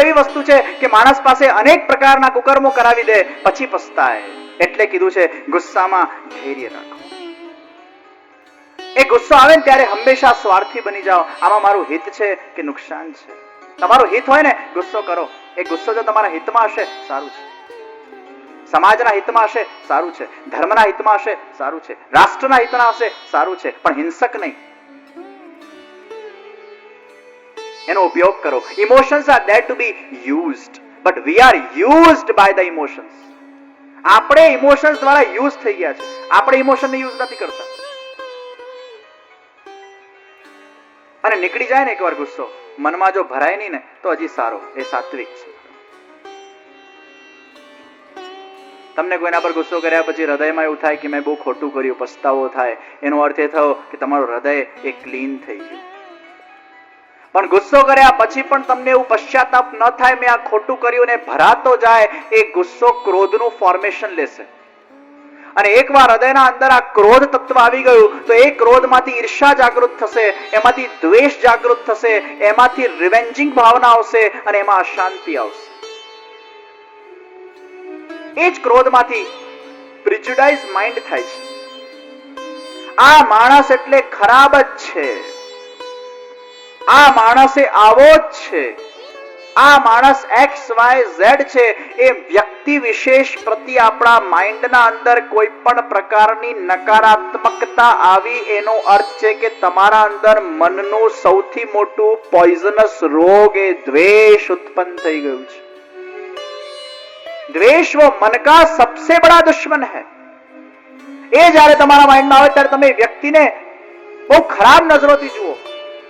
એવી વસ્તુ છે કે માણસ પાસે અનેક પ્રકારના કુકર્મો કરાવી દે, પછી પસ્તાય. એટલે કીધું છે ગુસ્સામાં ધૈર્ય રાખો. એ ગુસ્સો આવે ને ત્યારે હંમેશા સ્વાર્થી બની જાઓ. આમાં મારું હિત છે કે નુકસાન છે? તમારું હિત હોય ને ગુસ્સો કરો. એ ગુસ્સો જો તમારા હિતમાં હશે સારું છે, સમાજના હિતમાં હશે સારું છે, ધર્મના હિતમાં હશે સારું છે, રાષ્ટ્રના હિતમાં હશે સારું છે, પણ હિંસક નહીં. એનો ઉપયોગ કરો. Emotions are there to be used, but we are used by the emotions. આપણે ઇમોશન્સ દ્વારા યુઝ થઈ ગયા છે, આપણે ઇમોશનને યુઝ નથી કરતા. અને નીકળી જાય ને એકવાર ગુસ્સો, મનમાં જો ભરાય નહીં ને તો હજી સારો, એ સાત્વિક છે. તમને કોઈના પર ગુસ્સો કર્યા પછી હૃદયમાં એવું થાય કે મેં બહુ ખોટું કર્યું, પસ્તાવો થાય, એનો અર્થ એ થયો કે તમારું હૃદય એ ક્લીન થઈ ગયું. પણ ગુસ્સો કર્યા પછી પણ તમને એવું પશ્ચાતાપ ન થાય મેં આ ખોટું કર્યું ને ભરાતો જાય, એ ગુસ્સો ક્રોધનું ફોર્મેશન લેશે. અને એકવાર હૃદયના અંદર આ ક્રોધ તત્વ આવી ગયું તો એ ક્રોધમાંથી ઈર્ષા જાગૃત થશે, એમાંથી દ્વેષ જાગૃત થશે, એમાંથી રિવેન્જિંગ ભાવના આવશે અને એમાં અશાંતિ આવશે. એ જ ક્રોધમાંથી પ્રિજુડાઇઝ માઇન્ડ થાય છે. આ માણસ એટલે ખરાબ જ છે, આ માણસે આવો જ છે, આ માણસ XYZ છે. એ વ્યક્તિ વિશેષ પ્રત્યે આપણા માઇન્ડના અંદર કોઈ પણ પ્રકારની નકારાત્મકતા આવી, એનો અર્થ છે કે તમારા અંદર મનનું સૌથી મોટું પોઈઝનસ રોગ એ દ્વેષ ઉત્પન્ન થઈ ગયું છે. દ્વેષ वो मन का सबसे बड़ा दुश्मन है. એ જ્યારે તમારા માઇન્ડમાં આવે ત્યારે તમે વ્યક્તિને બહુ ખરાબ નજરોથી જુઓ,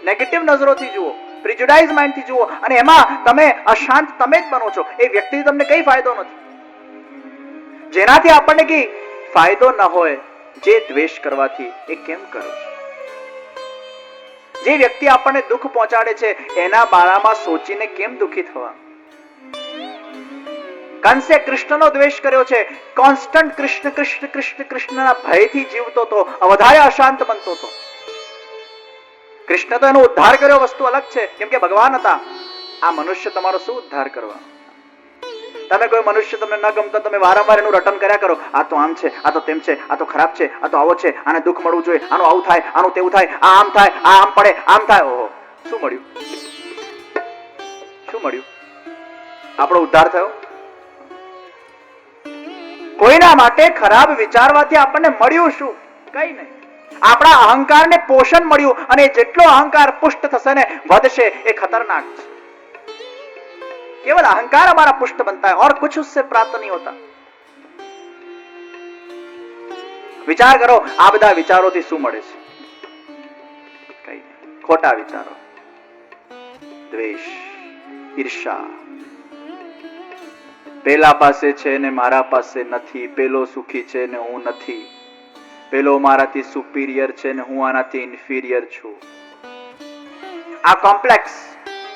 નેગેટિવ નજરોથી જુઓ, પ્રિજુડાઇઝ માઇન્ડથી જુઓ, અને એમાં તમે અશાંત તમે જ બનો છો. એ વ્યક્તિથી તમને કઈ ફાયદો નથી. જેનાથી આપણને કઈ ફાયદો ન હોય, જે દ્વેષ કરવાથી, એ કેમ કરો છો? જે વ્યક્તિ આપણને દુઃખ પહોંચાડે છે એના બારામાં સોચીને કેમ દુઃખી થવા? કંસે કૃષ્ણનો દ્વેષ કર્યો છે, કોન્સ્ટન્ટ કૃષ્ણ કૃષ્ણ કૃષ્ણ કૃષ્ણના ભયથી જીવતો હતો, વધારે અશાંત બનતો હતો. કૃષ્ણ તો એનો ઉદ્ધાર કર્યો, વસ્તુ અલગ છે, કેમ કે ભગવાન હતા. આ મનુષ્ય તમારો શું ઉદ્ધાર કરવા? તમે કોઈ મનુષ્ય તમને ન ગમતો, તમે વારંવાર એનું રટન કર્યા કરો, આ તો આમ છે, આ તો તેમ છે, આ તો ખરાબ છે, આ તો આવો છે, આને દુઃખ મળવું જોઈએ, આનું આવું થાય, આનું તેવું થાય, આ આમ થાય, આ આમ પડે, આમ થાય. ઓહો, શું મળ્યું? શું મળ્યું? આપણો ઉદ્ધાર થયો? કોઈના માટે ખરાબ વિચારવાથી આપણને મળ્યું શું? કઈ નહીં. આપણા અહંકારને પોષણ મળ્યું, અને જેટલો અહંકાર પુષ્ટ થશે ને વધશે, એ ખતરનાક છે. केवल अहंकार हमारा पुष्ट बनता है और कुछ उससे प्राप्त नहीं होता. विचार करो, આ બધા વિચારોથી શું મળે છે? કઈ નહીં. ખોટા વિચારો, દ્વેષ, ઈર્ષા. પેલા પાસે છે ને મારા પાસે નથી, પેલો સુખી છે ને હું નથી, પેલો મારાથી સુપીરિયર છે ને હું આનાથી ઇન્ફિરિયર છું. આ કોમ્પ્લેક્સ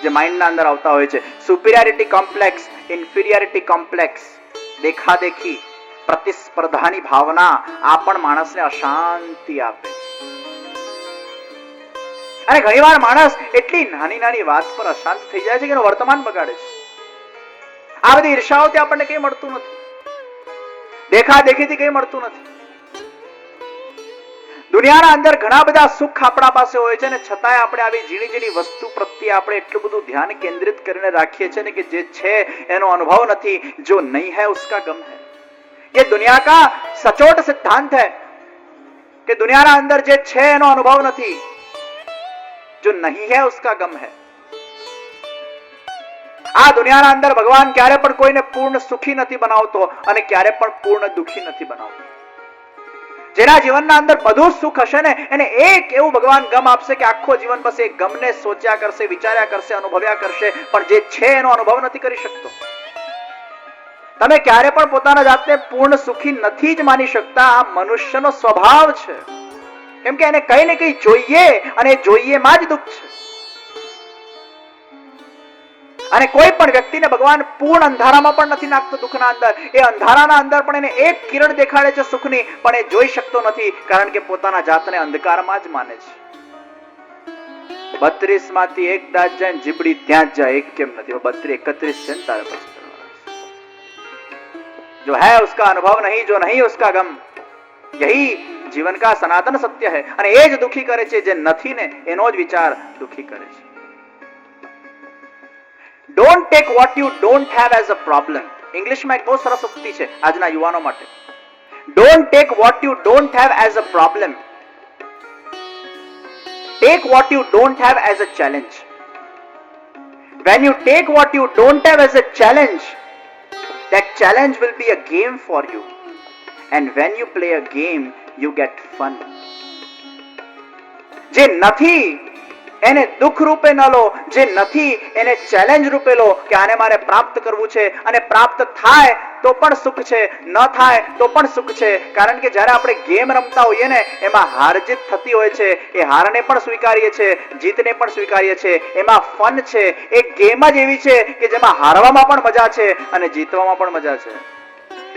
જે માઇન્ડના અંદર આવતા હોય છે, સુપિરિયરિટી કોમ્પ્લેક્સ, ઇન્ફિરિયરિટી કોમ્પ્લેક્સ, દેખાદેખી, પ્રતિસ્પર્ધાની ભાવના, આ પણ માણસને અશાંતિ આપે છે. અને ઘણીવાર માણસ એટલી નાની નાની વાત પર અશાંત થઈ જાય છે કે એનું વર્તમાન બગાડે છે. આ બધી ઈર્ષાઓથી આપણને કંઈ મળતું નથી, દેખાદેખીથી કંઈ મળતું નથી. દુનિયાના અંદર ઘણા બધા સુખ આપણા પાસે હોય છે, ને છતાંય આપણે આવી ઝીણી ઝીણી વસ્તુ પ્રત્યે આપણે એટલું બધું ધ્યાન કેન્દ્રિત કરીને રાખીએ છીએ ને કે જે છે એનો અનુભવ નથી. જો નહીં है उसका गम है. ये दुनिया का सचोट सिद्धांत है कि दुनियाના અંદર જે છે એનો અનુભવ નથી, जो नहीं है उसका गम है. આ દુનિયાના અંદર ભગવાન ક્યારે પણ કોઈને પૂર્ણ સુખી નથી બનાવતો અને ક્યારે પણ પૂર્ણ દુઃખી નથી બનાવતો. જેના જીવનના અંદર બધું સુખ હશે ને એને એક એવું ભગવાન ગમ આપશે કે આખો જીવન બસ એ ગમને સોચ્યા કરશે, વિચાર્યા કરશે, અનુભવ્યા કરશે, પણ જે છે એનો અનુભવ નથી કરી શકતો. તમે ક્યારે પણ પોતાના જાતને પૂર્ણ સુખી નથી જ માની શકતા. આ મનુષ્યનો સ્વભાવ છે, કેમ કે એને કઈ ને કઈ જોઈએ અને જોઈએમાં જ દુઃખ છે. અને કોઈ પણ વ્યક્તિને ભગવાન પૂર્ણ અંધારામાં પણ નથી નાખતો દુઃખના અંદર. એ અંધારાના અંદર પણ એને એક કિરણ દેખાડે છે સુખની, પણ એ જોઈ શકતો નથી, કારણ કે પોતાના જાતને અંધકારમાં જ માને છે. 32 માંથી એક દાંત જાય ને જીબડી ત્યાં જ જાય, એક કેમ નથી? 32 31 છે ને તારે પાસે। जो है उसका अनुभव नहीं, जो नहीं उसका गम, यही जीवन का सनातन सत्य है। અને એ જ દુખી કરે છે, જે નથી ને એનો જ વિચાર દુખી કરે છે। Don't take what you don't have as a problem. ઇંગ્લિશમાં એક બહુ સરસ ઉક્તિ છે આજના યુવાનો માટે, don't take what you don't have as a problem, take what you don't have as a challenge. When you take what you don't have as a challenge, that challenge will be a game for you, and when you play a game you get fun। જે નથી એને દુઃખ રૂપે ન લો, જે નથી એને challenge રૂપે લો કે આને મારે પ્રાપ્ત કરવું છે, અને પ્રાપ્ત થાય તો પણ સુખ છે, ન થાય તો પણ સુખ છે। કારણ કે જ્યારે આપણે ગેમ રમતા હોઈએ ને એમાં હાર જીત થતી હોય છે, એ હારને પણ સ્વીકારીએ છીએ, જીતને પણ સ્વીકારીએ છીએ, એમાં ફન છે। એક ગેમ જ એવી છે કે જેમાં હારવામાં પણ મજા છે અને જીતવામાં પણ મજા છે।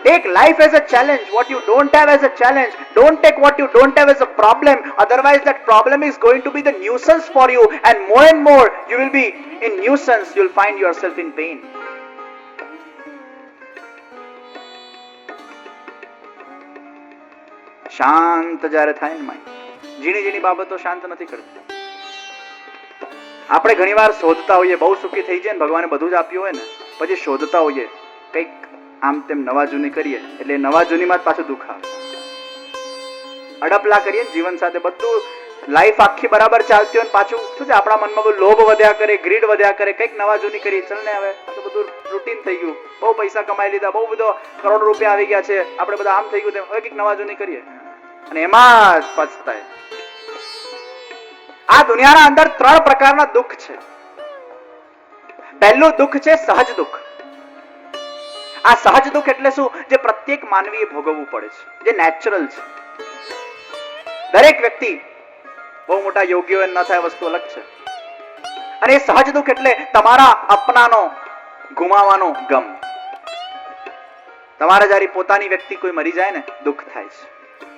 Take life as a challenge. What you don't have as a challenge. Don't take what you don't have as a problem. Otherwise that problem is going to be the nuisance for you, and more you will be in nuisance. You will find yourself in pain. શાંત જ્યારે થાય ને mind, ઝીણી ઝીણી બાબતો શાંત નથી કરતી। આપણે ઘણીવાર શોધતા હોઈએ, બહુ સુખી થઈ જાય ને ભગવાને બધું જ આપ્યું હોય ને, પછી શોધતા હોઈએ કંઈક આમ તેમ નવા જૂની કરીએ એટલે નવા જૂનીમાં જ પાછું દુઃખ આવે। અડપલા કરીએ જીવન સાથે, બધું લાઈફ આખી બરાબર ચાલતી હોય, પાછું શું છે આપણા મનમાં બધું લોભ વધ્યા કરે, ગ્રીડ વધ્યા કરે, કંઈક નવા જૂની કરીએ, ચલ ને હવે આ તો બધું રૂટીન થઈ ગયું, બહુ પૈસા કમાઈ લીધા, બહુ બધો કરોડ રૂપિયા આવી ગયા છે, આપણે બધા આમ થઈ ગયું, હવે કંઈક નવા જૂની કરીએ અને એમાં જ પછતાય। આ દુનિયાના અંદર 3 પ્રકારના દુઃખ છે। પહેલું દુઃખ છે સહજ દુઃખ। આ સહજ દુઃખ એટલે શું? જે પ્રત્યેક માનવીએ ભોગવવું પડે છે, જે નેચરલ છે। દરેક વ્યક્તિ, બહુ મોટા યોગ્ય ન થાય વસ્તુ અલગ છે। અને એ સહજ દુઃખ એટલે તમારા અપનાનો ગુમાવવાનો ગમ। તમારા જ્યારે પોતાની વ્યક્તિ કોઈ મરી જાય ને દુઃખ થાય છે,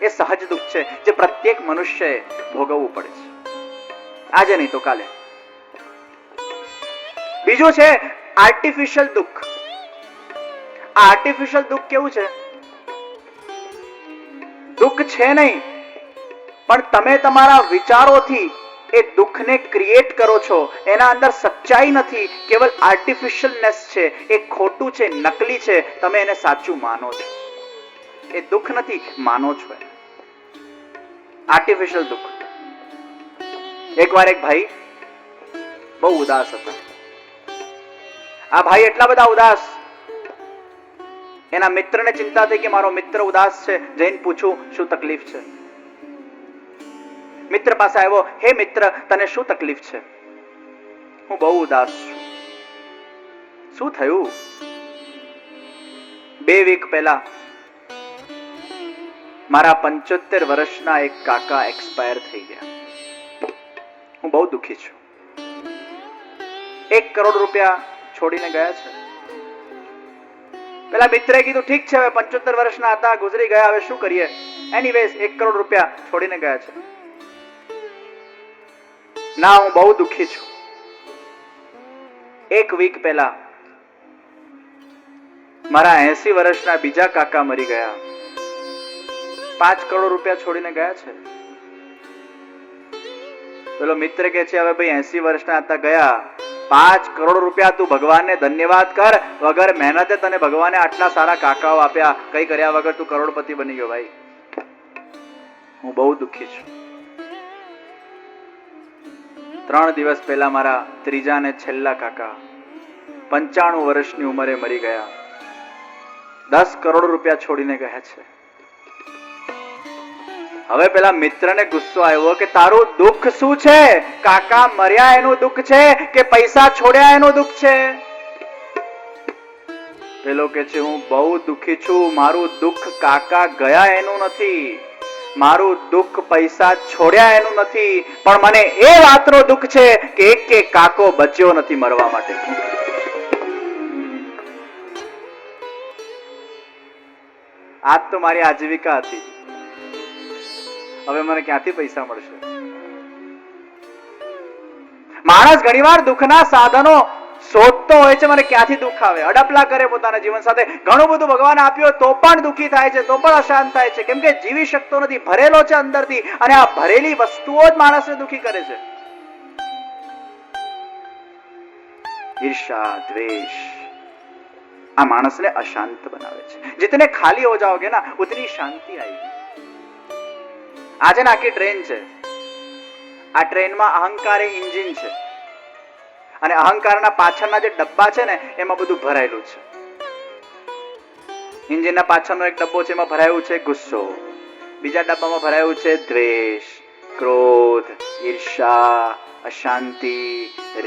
એ સહજ દુઃખ છે જે પ્રત્યેક મનુષ્યએ ભોગવવું પડે છે, આજે નહીં તો કાલે। બીજું છે આર્ટિફિશિયલ દુઃખ। આર્ટિફિશિયલ દુઃખ કેવું છે? દુઃખ છે નહીં, પણ તમે તમારા વિચારોથી એ દુઃખને ક્રિએટ કરો છો, એના અંદર સચ્ચાઈ નથી, કેવલ આર્ટિફિશિયલનેસ છે, એ ખોટું છે, નકલી છે, તમે એને સાચું માનો છો, એ દુઃખ નથી, માનો છો। આર્ટિફિશિયલ દુઃખ। એકવાર એક ભાઈ બહુ ઉદાસ હતા। આ ભાઈ એટલા બધા ઉદાસ, એના મિત્રને ચિંતા થઈ કે મારો મિત્ર ઉદાસ છે, જઈને પૂછું શું તકલીફ છે। મિત્ર પાસે આવ્યો, હે મિત્ર તને શું તકલીફ છે? હું બહુ ઉદાસ છું। શું થયું? 2 વીક પહેલા મારા 75 વર્ષના એક કાકા એક્સપાયર થઈ ગયા। હું બહુ દુઃખી છું। 1 કરોડ રૂપિયા છોડીને ગયા છે। પેલા મિત્રે કીધું ઠીક છે, હવે 75 વર્ષના હતા, ગુજરી ગયા, હવે શું કરીએ? એનીવેઝ 1 કરોડ રૂપિયા છોડીને ગયા છે। ના, હું બહુ દુઃખી છું। 1 વીક પહેલા મારા 80 વર્ષના બીજા કાકા મરી ગયા, 5 કરોડ રૂપિયા છોડીને ગયા છે। પેલો મિત્ર કે છે હવે ભાઈ 80 વર્ષના હતા, ગયા, 5 કરોડ રૂપિયા તું ભગવાનને ધન્યવાદ કર, વગર મહેનતે તને ભગવાને આટલા સારા કાકાઓ આપ્યા, કઈ કર્યા વગર તું કરોડપતિ બની ગયો। ભાઈ હું બહુ દુઃખી છું। 3 દિવસ પહેલા મારા ત્રીજા ને છેલ્લા કાકા 95 વર્ષની ઉંમરે મરી ગયા, 10 કરોડ રૂપિયા છોડીને ગયા છે। હવે પેલા મિત્રને ગુસ્સો આવ્યો કે તારું દુઃખ શું છે? કાકા મર્યા એનું દુઃખ છે કે પૈસા છોડ્યા એનું દુઃખ છે? પેલો કે છે હું બહુ દુઃખી છું, મારું દુઃખ કાકા ગયા એનું નથી, મારું દુઃખ પૈસા છોડ્યા એનું નથી, પણ મને એ વાતનો દુઃખ છે કે એક કાકો બચ્યો નથી મરવા માટે। આજ તો મારી આજીવિકા હતી, હવે મને ક્યાંથી પૈસા મળશે? માણસ ઘણીવાર દુઃખના સાધનો શોધતો હોય છે, મને ક્યાંથી દુઃખ આવે, અડપલા કરે પોતાના જીવન સાથે. ઘણું બધું ભગવાન આપ્યું તો પણ દુઃખી થાય છે, તો પણ અશાંત થાય છે, કેમ કે જીવી શકતો નથી, ભરેલો છે અંદરથી. અને આ ભરેલી વસ્તુઓ જ માણસને દુઃખી કરે છે. ઈર્ષા, દ્વેષ આ માણસને અશાંત બનાવે છે. जितने खाली हो जाओगे ना उतनी शांति आएगी. આજે ના આખી ટ્રેન છે, આ ટ્રેનમાં અહંકાર એ એન્જિન છે, અને અહંકારના પાછળના જે ડબ્બા છે ને એમાં બધું ભરાયેલું છે. એન્જિનના પાછળનો એક ડબ્બો છે, એમાં ભરાયું છે ગુસ્સો, બીજા ડબ્બામાં ભરાયું છે દ્વેષ, ક્રોધ, ઈર્ષા, અશાંતિ,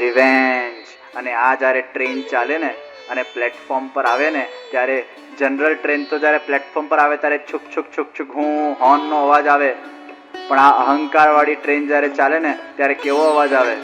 રિવેન્જ. અને આ જ્યારે ટ્રેન ચાલે ને અને પ્લેટફોર્મ પર આવે ને ત્યારે જનરલ ટ્રેન તો જ્યારે પ્લેટફોર્મ પર આવે ત્યારે છુક છુક છુક છુક હું હોર્નનો અવાજ આવે, પણ આ અહંકાર વાળી ટ્રેન જ્યારે ચાલે ને ત્યારે કેવો અવાજ આવે?